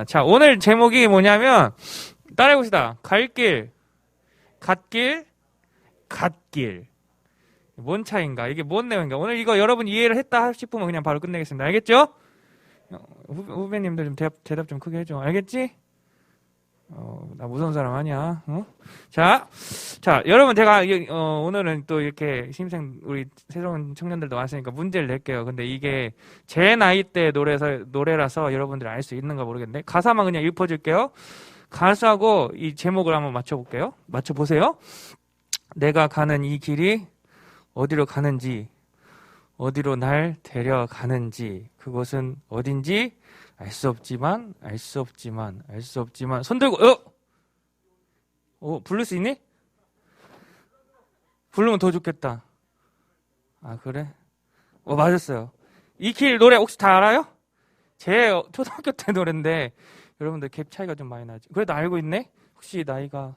자, 오늘 제목이 뭐냐면 따라해봅시다. 갈 길, 갓길, 갓길. 뭔 차이인가? 이게 뭔 내용인가? 오늘 이거 여러분 이해를 했다 싶으면 그냥 바로 끝내겠습니다. 알겠죠? 후배님들 좀 대답 좀 크게 해줘. 알겠지? 나 무서운 사람 아니야. 자, 여러분 제가 오늘은 또 이렇게 신입생 우리 새로운 청년들도 왔으니까 문제를 낼게요. 근데 이게 제 나이 때 노래라서 여러분들이 알 수 있는가 모르겠는데 가사만 그냥 읊어줄게요. 가사하고 이 제목을 한번 맞춰볼게요. 맞춰보세요. 내가 가는 이 길이 어디로 가는지, 어디로 날 데려가는지, 그곳은 어딘지 알 수 없지만 손 들고 부를 수 있니? 부르면 더 좋겠다. 아, 그래? 맞았어요. 이 길 노래 혹시 다 알아요? 제 초등학교 때 노래인데 여러분들 갭 차이가 좀 많이 나지. 그래도 알고 있네? 혹시 나이가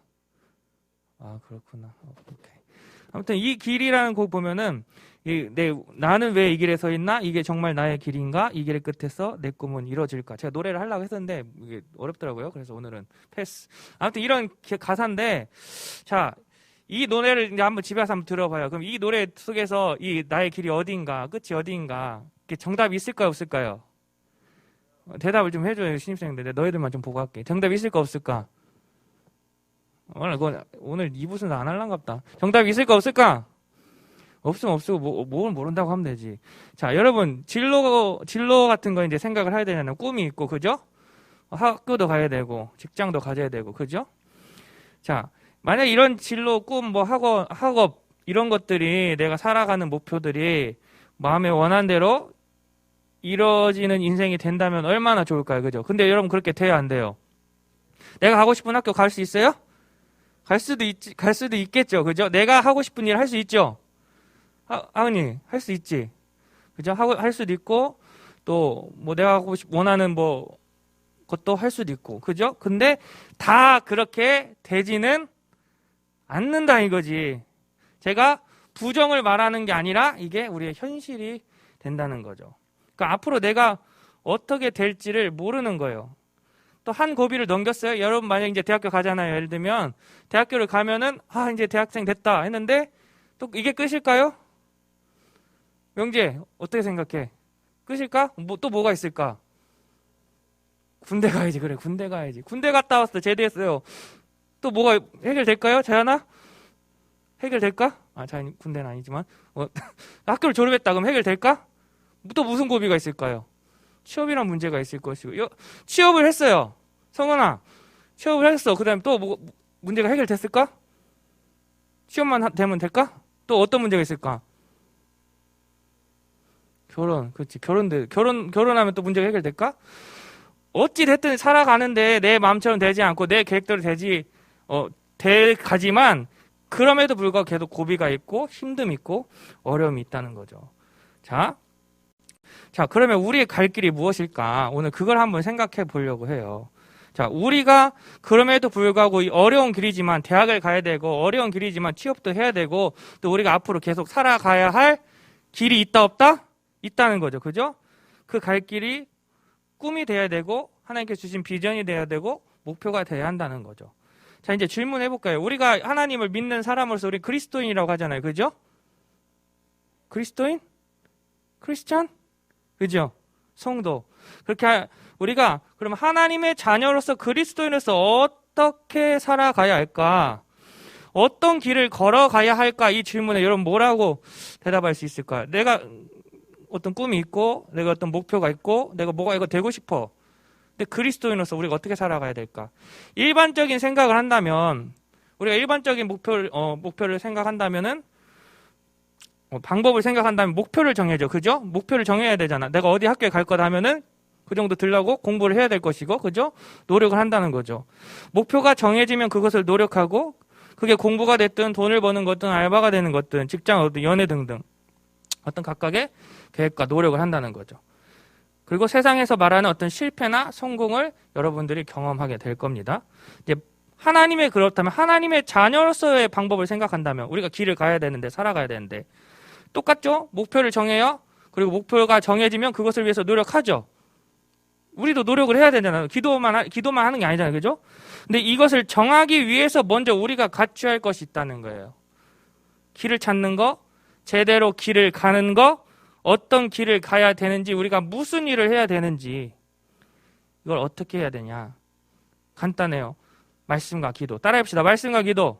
그렇구나. 오케이. 아무튼 이 길이라는 곡 보면은 나는 왜 이 길에 서 있나? 이게 정말 나의 길인가? 이 길의 끝에서 내 꿈은 이루어질까? 제가 노래를 하려고 했었는데 이게 어렵더라고요. 그래서 오늘은 패스. 아무튼 이런 가사인데, 자, 이 노래를 이제 한번 집에 가서 한번 들어봐요. 그럼 이 노래 속에서 이 나의 길이 어디인가? 끝이 어디인가? 이게 정답이 있을까요? 없을까요? 대답을 좀 해줘요, 신입생들. 너희들만 좀 보고 할게. 정답이 있을까? 없을까? 오늘 2부순 안 할란갑다. 정답이 있을까? 없을까? 없으면 없고 뭘 모른다고 하면 되지. 자, 여러분 진로 같은 거 이제 생각을 해야 되잖아요. 꿈이 있고, 그죠? 학교도 가야 되고 직장도 가져야 되고, 그죠? 자, 만약 이런 진로, 꿈, 학업 이런 것들이 내가 살아가는 목표들이 마음에 원한 대로 이루어지는 인생이 된다면 얼마나 좋을까요, 그죠? 근데 여러분 그렇게 돼야 안 돼요. 내가 가고 싶은 학교 갈 수 있어요? 갈 수도 있겠죠, 그죠? 내가 하고 싶은 일 할 수 있죠. 하은이 할 수 있지, 그죠? 할 수도 있고 또 내가 원하는 것도 할 수도 있고, 그죠? 근데 다 그렇게 되지는 않는다 이거지. 제가 부정을 말하는 게 아니라 이게 우리의 현실이 된다는 거죠. 그러니까 앞으로 내가 어떻게 될지를 모르는 거예요. 또 한 고비를 넘겼어요. 여러분 만약 이제 대학교 가잖아요. 예를 들면 대학교를 가면은 이제 대학생 됐다 했는데 또 이게 끝일까요? 명재 어떻게 생각해? 끝일까? 또 뭐가 있을까? 군대 가야지. 그래, 군대 가야지. 군대 갔다 왔어, 제대했어요. 또 뭐가 해결될까요? 자연아? 해결될까? 자연 군대는 아니지만 학교를 졸업했다 그럼 해결될까? 또 무슨 고비가 있을까요? 취업이란 문제가 있을 것이고. 취업을 했어요. 성은아, 취업을 했어. 그 다음에 또 문제가 해결됐을까? 취업만 되면 될까? 또 어떤 문제가 있을까? 그렇지. 결혼하면 또 문제가 해결될까? 어찌 됐든 살아가는데 내 마음처럼 되지 않고 내 계획대로 가지만 그럼에도 불구하고 계속 고비가 있고 힘듦이 있고 어려움이 있다는 거죠. 자, 그러면 우리의 갈 길이 무엇일까? 오늘 그걸 한번 생각해 보려고 해요. 자, 우리가 그럼에도 불구하고 어려운 길이지만 대학을 가야 되고 어려운 길이지만 취업도 해야 되고 또 우리가 앞으로 계속 살아가야 할 길이 있다 없다? 있다는 거죠. 그죠? 그 갈 길이 꿈이 돼야 되고 하나님께서 주신 비전이 돼야 되고 목표가 돼야 한다는 거죠. 자, 이제 질문해 볼까요? 우리가 하나님을 믿는 사람으로서 우리 그리스도인이라고 하잖아요. 그죠? 그리스도인? 크리스찬? 그죠? 성도. 그렇게 우리가 그럼 하나님의 자녀로서 그리스도인으로서 어떻게 살아가야 할까? 어떤 길을 걸어가야 할까? 이 질문에 여러분 뭐라고 대답할 수 있을까요? 내가 어떤 꿈이 있고 내가 어떤 목표가 있고 내가 이거 되고 싶어. 근데 그리스도인으로서 우리가 어떻게 살아가야 될까? 일반적인 생각을 한다면 우리가 일반적인 목표를 생각한다면은 방법을 생각한다면 목표를 정해줘. 그죠? 목표를 정해야 되잖아. 내가 어디 학교에 갈 거다 하면은 그 정도 들려고 공부를 해야 될 것이고, 그죠? 노력을 한다는 거죠. 목표가 정해지면 그것을 노력하고 그게 공부가 됐든 돈을 버는 것든 알바가 되는 것든 직장 얻든 연애 등등 어떤 각각의 계획과 노력을 한다는 거죠. 그리고 세상에서 말하는 어떤 실패나 성공을 여러분들이 경험하게 될 겁니다. 이제 그렇다면 하나님의 자녀로서의 방법을 생각한다면 우리가 길을 가야 되는데 살아가야 되는데 똑같죠? 목표를 정해요. 그리고 목표가 정해지면 그것을 위해서 노력하죠. 우리도 노력을 해야 되잖아요. 기도만 하는 게 아니잖아요. 그죠? 근데 이것을 정하기 위해서 먼저 우리가 갖춰야 할 것이 있다는 거예요. 길을 찾는 거, 제대로 길을 가는 거, 어떤 길을 가야 되는지, 우리가 무슨 일을 해야 되는지, 이걸 어떻게 해야 되냐. 간단해요. 말씀과 기도. 따라해봅시다. 말씀과 기도.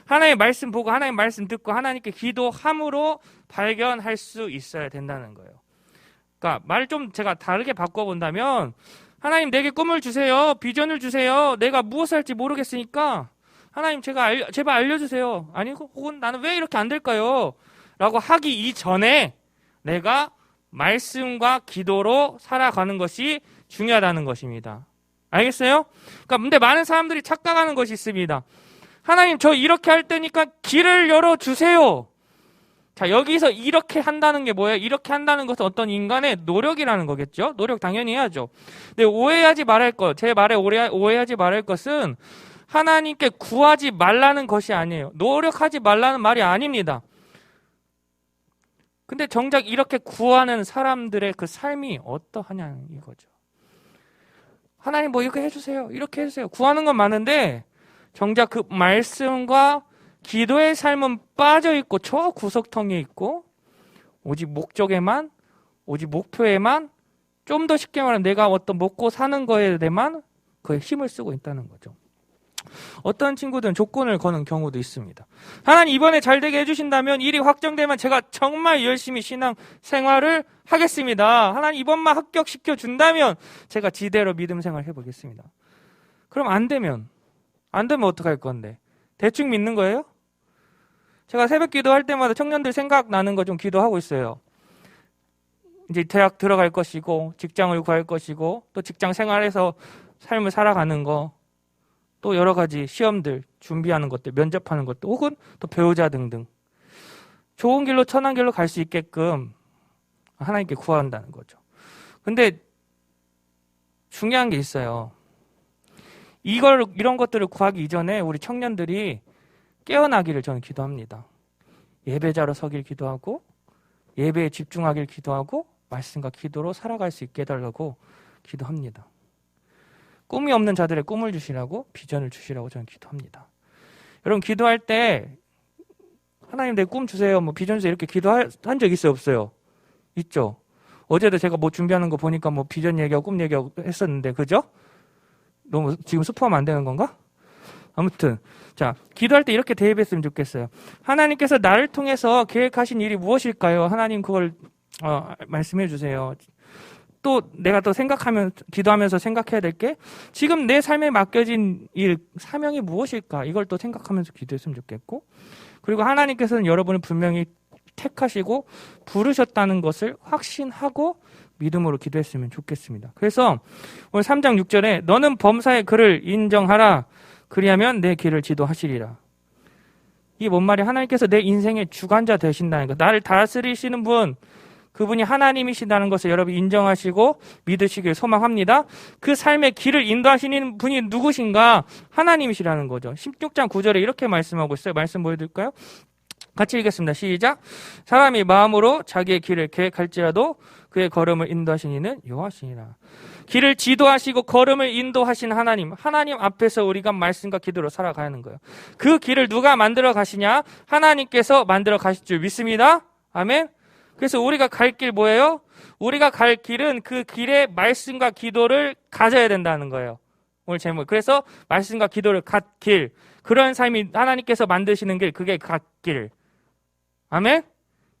하나님의 말씀 보고 하나님의 말씀 듣고 하나님께 기도함으로 발견할 수 있어야 된다는 거예요. 그러니까 말을 좀 제가 다르게 바꿔본다면, 하나님 내게 꿈을 주세요. 비전을 주세요. 내가 무엇을 할지 모르겠으니까 하나님 제발 알려주세요. 아니 혹은 나는 왜 이렇게 안 될까요? 라고 하기 이전에 내가 말씀과 기도로 살아가는 것이 중요하다는 것입니다. 알겠어요? 그러니까 근데 많은 사람들이 착각하는 것이 있습니다. 하나님 저 이렇게 할 테니까 길을 열어주세요. 자, 여기서 이렇게 한다는 게 뭐예요? 이렇게 한다는 것은 어떤 인간의 노력이라는 거겠죠? 노력 당연히 해야죠. 근데 오해하지 말할 것, 제 말에 오해하지 말할 것은 하나님께 구하지 말라는 것이 아니에요. 노력하지 말라는 말이 아닙니다. 근데 정작 이렇게 구하는 사람들의 그 삶이 어떠하냐는 이거죠. 하나님 뭐 이렇게 해주세요. 이렇게 해주세요. 구하는 건 많은데 정작 그 말씀과 기도의 삶은 빠져있고 저 구석텅이에 있고 오직 목적에만, 오직 목표에만, 좀 더 쉽게 말하면 내가 어떤 먹고 사는 거에 대해만 그의 힘을 쓰고 있다는 거죠. 어떤 친구들은 조건을 거는 경우도 있습니다. 하나님 이번에 잘 되게 해주신다면, 일이 확정되면 제가 정말 열심히 신앙 생활을 하겠습니다. 하나님 이번만 합격시켜 준다면 제가 지대로 믿음 생활 해보겠습니다. 그럼 안 되면 어떡할 건데? 대충 믿는 거예요? 제가 새벽 기도할 때마다 청년들 생각나는 거 좀 기도하고 있어요. 이제 대학 들어갈 것이고, 직장을 구할 것이고, 또 직장 생활에서 삶을 살아가는 거, 또 여러 가지 시험들 준비하는 것들, 면접하는 것들, 혹은 또 배우자 등등. 좋은 길로 천한 길로 갈 수 있게끔 하나님께 구한다는 거죠. 근데 중요한 게 있어요. 이런 것들을 구하기 이전에 우리 청년들이 깨어나기를 저는 기도합니다. 예배자로 서길 기도하고, 예배에 집중하길 기도하고, 말씀과 기도로 살아갈 수 있게 해달라고 기도합니다. 꿈이 없는 자들의 꿈을 주시라고, 비전을 주시라고 저는 기도합니다. 여러분 기도할 때 하나님 내 꿈 주세요, 뭐 비전 주세요 이렇게 기도한 적 있어요, 없어요? 있죠. 어제도 제가 뭐 준비하는 거 보니까 뭐 비전 얘기하고 꿈 얘기하고 했었는데, 그죠? 너무 지금 스포하면 안 되는 건가? 아무튼 자, 기도할 때 이렇게 대입했으면 좋겠어요. 하나님께서 나를 통해서 계획하신 일이 무엇일까요? 하나님 그걸 말씀해 주세요. 또 내가 또 기도하면서 생각해야 될 게, 지금 내 삶에 맡겨진 일, 사명이 무엇일까? 이걸 또 생각하면서 기도했으면 좋겠고, 그리고 하나님께서는 여러분을 분명히 택하시고 부르셨다는 것을 확신하고 믿음으로 기도했으면 좋겠습니다. 그래서 오늘 3장 6절에 너는 범사의 그를 인정하라. 그리하면 내 길을 지도하시리라. 이게 뭔 말이야? 하나님께서 내 인생의 주관자 되신다는 것. 나를 다스리시는 분, 그분이 하나님이시다는 것을 여러분 인정하시고 믿으시길 소망합니다. 그 삶의 길을 인도하시는 분이 누구신가? 하나님이시라는 거죠. 16장 9절에 이렇게 말씀하고 있어요. 말씀 보여드릴까요? 같이 읽겠습니다. 시작. 사람이 마음으로 자기의 길을 계획할지라도 그의 걸음을 인도하신 이는 여호와시니라. 길을 지도하시고 걸음을 인도하신 하나님 앞에서 우리가 말씀과 기도로 살아가는 거예요. 그 길을 누가 만들어 가시냐? 하나님께서 만들어 가실 줄 믿습니다. 아멘. 그래서 우리가 갈 길 뭐예요? 우리가 갈 길은 그 길에 말씀과 기도를 가져야 된다는 거예요. 오늘 제목. 그래서 말씀과 기도를 갓길. 그런 삶이 하나님께서 만드시는 길, 그게 갓길. 아멘?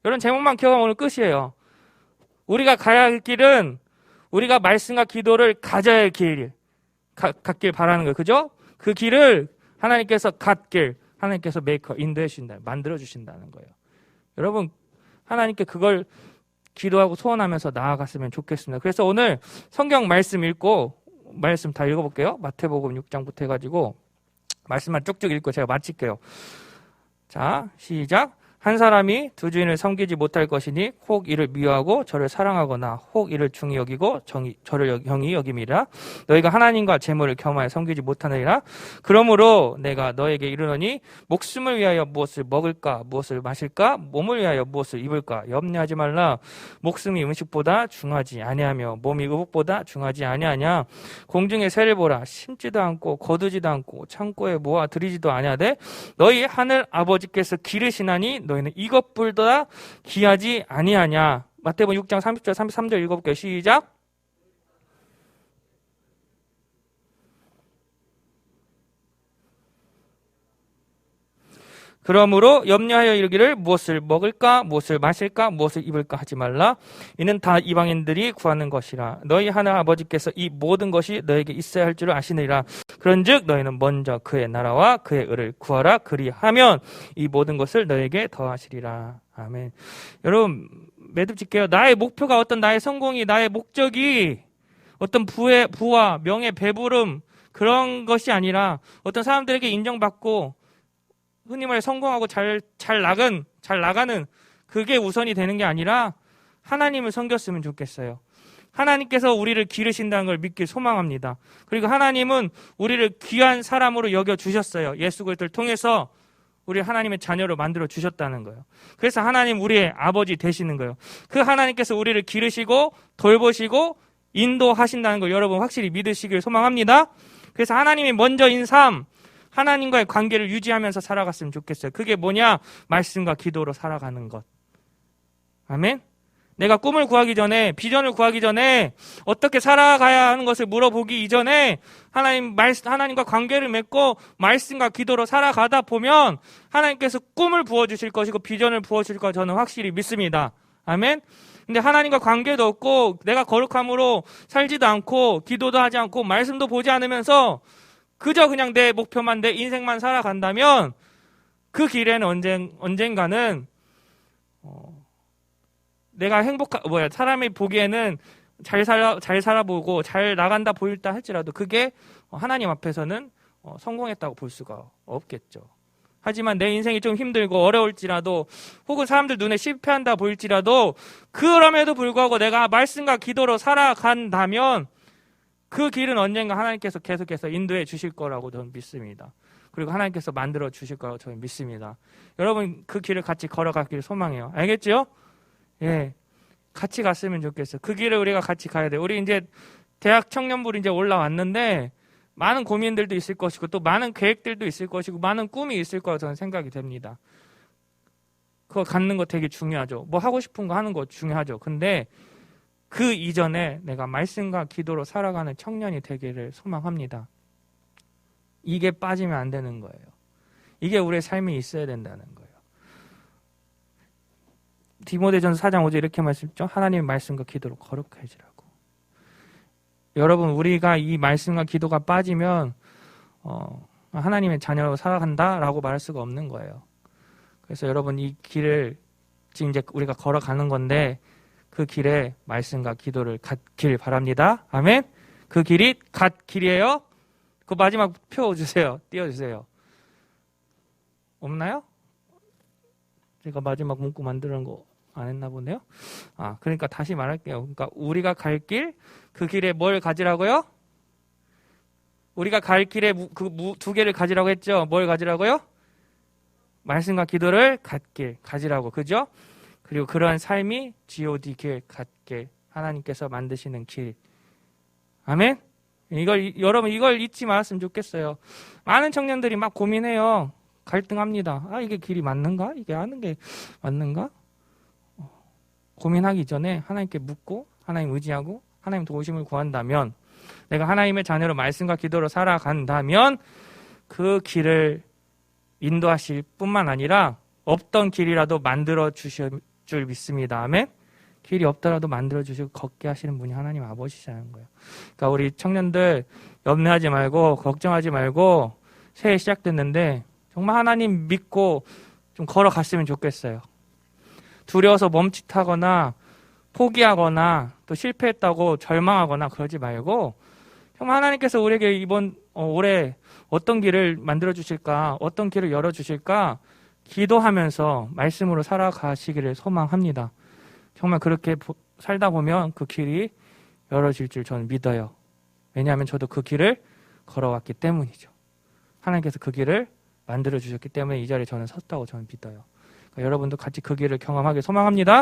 이런 제목만 기억하면 오늘 끝이에요. 우리가 가야 할 길은 우리가 말씀과 기도를 가져야 할 길. 갓길 바라는 거예요. 그죠? 그 길을 하나님께서 갓길, 하나님께서 인도해 주신다, 만들어 주신다는 거예요. 여러분, 하나님께 그걸 기도하고 소원하면서 나아갔으면 좋겠습니다. 그래서 오늘 성경 말씀 읽고, 말씀 다 읽어볼게요. 마태복음 6장부터 해가지고 말씀만 쭉쭉 읽고 제가 마칠게요. 자, 시작. 한 사람이 두 주인을 섬기지 못할 것이니 혹 이를 미워하고 저를 사랑하거나 혹 이를 중히 여기고 저를 경히 여김이라. 너희가 하나님과 재물을 겸하여 섬기지 못하느니라. 그러므로 내가 너에게 이르노니 목숨을 위하여 무엇을 먹을까 무엇을 마실까 몸을 위하여 무엇을 입을까 염려하지 말라. 목숨이 음식보다 중하지 아니하며 몸이 의복보다 중하지 아니하냐. 공중의 새를 보라. 심지도 않고 거두지도 않고 창고에 모아 들이지도 아니하되 너희 하늘 아버지께서 기르시나니 너희는 이것보다 귀하지 아니하냐. 마태복음 6장 30절 33절 읽어볼게요. 시작. 그러므로 염려하여 이르기를 무엇을 먹을까 무엇을 마실까 무엇을 입을까 하지 말라. 이는 다 이방인들이 구하는 것이라. 너희 하늘 아버지께서 이 모든 것이 너에게 있어야 할 줄을 아시느니라. 그런즉 너희는 먼저 그의 나라와 그의 의를 구하라. 그리하면 이 모든 것을 너에게 더하시리라. 아멘. 여러분 매듭 짓게요. 나의 목표가 어떤 나의 성공이 나의 목적이 어떤 부와 명예 배부름 그런 것이 아니라 어떤 사람들에게 인정받고 흔히 말해 성공하고 잘 나가는 그게 우선이 되는 게 아니라 하나님을 섬겼으면 좋겠어요. 하나님께서 우리를 기르신다는 걸 믿길 소망합니다. 그리고 하나님은 우리를 귀한 사람으로 여겨주셨어요. 예수 그리스도를 통해서 우리 하나님의 자녀로 만들어 주셨다는 거예요. 그래서 하나님 우리의 아버지 되시는 거예요. 그 하나님께서 우리를 기르시고 돌보시고 인도하신다는 걸 여러분 확실히 믿으시길 소망합니다. 그래서 하나님이 먼저인 삶 하나님과의 관계를 유지하면서 살아갔으면 좋겠어요. 그게 뭐냐? 말씀과 기도로 살아가는 것. 아멘? 내가 꿈을 구하기 전에, 비전을 구하기 전에, 어떻게 살아가야 하는 것을 물어보기 이전에 하나님과 관계를 맺고 말씀과 기도로 살아가다 보면 하나님께서 꿈을 부어주실 것이고 비전을 부어주실 거 저는 확실히 믿습니다. 아멘? 근데 하나님과 관계도 없고 내가 거룩함으로 살지도 않고 기도도 하지 않고 말씀도 보지 않으면서 그저 그냥 내 목표만 내 인생만 살아간다면 그 길에는 언젠가는 내가 사람이 보기에는 잘 살아보고 잘 나간다 보일다 할지라도 그게 하나님 앞에서는 성공했다고 볼 수가 없겠죠. 하지만 내 인생이 좀 힘들고 어려울지라도 혹은 사람들 눈에 실패한다 보일지라도 그럼에도 불구하고 내가 말씀과 기도로 살아간다면 그 길은 언젠가 하나님께서 계속해서 인도해 주실 거라고 저는 믿습니다. 그리고 하나님께서 만들어 주실 거라고 저는 믿습니다. 여러분 그 길을 같이 걸어가길 소망해요. 알겠죠? 예, 같이 갔으면 좋겠어요. 그 길을 우리가 같이 가야 돼요. 우리 이제 대학 청년부로 이제 올라왔는데 많은 고민들도 있을 것이고 또 많은 계획들도 있을 것이고 많은 꿈이 있을 거라고 저는 생각이 됩니다. 그거 갖는 거 되게 중요하죠. 뭐 하고 싶은 거 하는 거 중요하죠. 근데 그 이전에 내가 말씀과 기도로 살아가는 청년이 되기를 소망합니다. 이게 빠지면 안 되는 거예요. 이게 우리의 삶이 있어야 된다는 거예요. 디모데전서 4장 5절 이렇게 말씀했죠. 하나님의 말씀과 기도로 거룩해지라고. 여러분 우리가 이 말씀과 기도가 빠지면 하나님의 자녀로 살아간다라고 말할 수가 없는 거예요. 그래서 여러분 이 길을 지금 이제 우리가 걸어가는 건데 그 길에 말씀과 기도를 갖길 바랍니다. 아멘. 그 길이 갓길이에요. 그 마지막 표 주세요. 띄워주세요. 없나요? 제가 마지막 문구 만드는 거 안 했나 보네요. 그러니까 다시 말할게요. 그러니까 우리가 갈 길, 그 길에 뭘 가지라고요? 우리가 갈 길에 그 두 개를 가지라고 했죠. 뭘 가지라고요? 말씀과 기도를 가지라고. 그죠? 그리고 그러한 삶이 G.O.D 길, 갓길, 하나님께서 만드시는 길. 아멘? 여러분 이걸 잊지 말았으면 좋겠어요. 많은 청년들이 막 고민해요. 갈등합니다. 이게 길이 맞는가? 이게 하는 게 맞는가? 고민하기 전에 하나님께 묻고 하나님 의지하고 하나님 도우심을 구한다면 내가 하나님의 자녀로 말씀과 기도로 살아간다면 그 길을 인도하실 뿐만 아니라 없던 길이라도 만들어 주실 줄 믿습니다. 아멘? 길이 없더라도 만들어 주시고 걷게 하시는 분이 하나님 아버지시라는 거예요. 그러니까 우리 청년들 염려하지 말고 걱정하지 말고 새해 시작됐는데 정말 하나님 믿고 좀 걸어갔으면 좋겠어요. 두려워서 멈칫하거나 포기하거나 또 실패했다고 절망하거나 그러지 말고 정말 하나님께서 우리에게 이번 올해 어떤 길을 만들어 주실까, 어떤 길을 열어 주실까 기도하면서 말씀으로 살아가시기를 소망합니다. 정말 그렇게 살다 보면 그 길이 열어질 줄 저는 믿어요. 왜냐하면 저도 그 길을 걸어왔기 때문이죠. 하나님께서 그 길을 만들어 주셨기 때문에 이 자리에 저는 섰다고 저는 믿어요. 그러니까 여러분도 같이 그 길을 경험하길 소망합니다.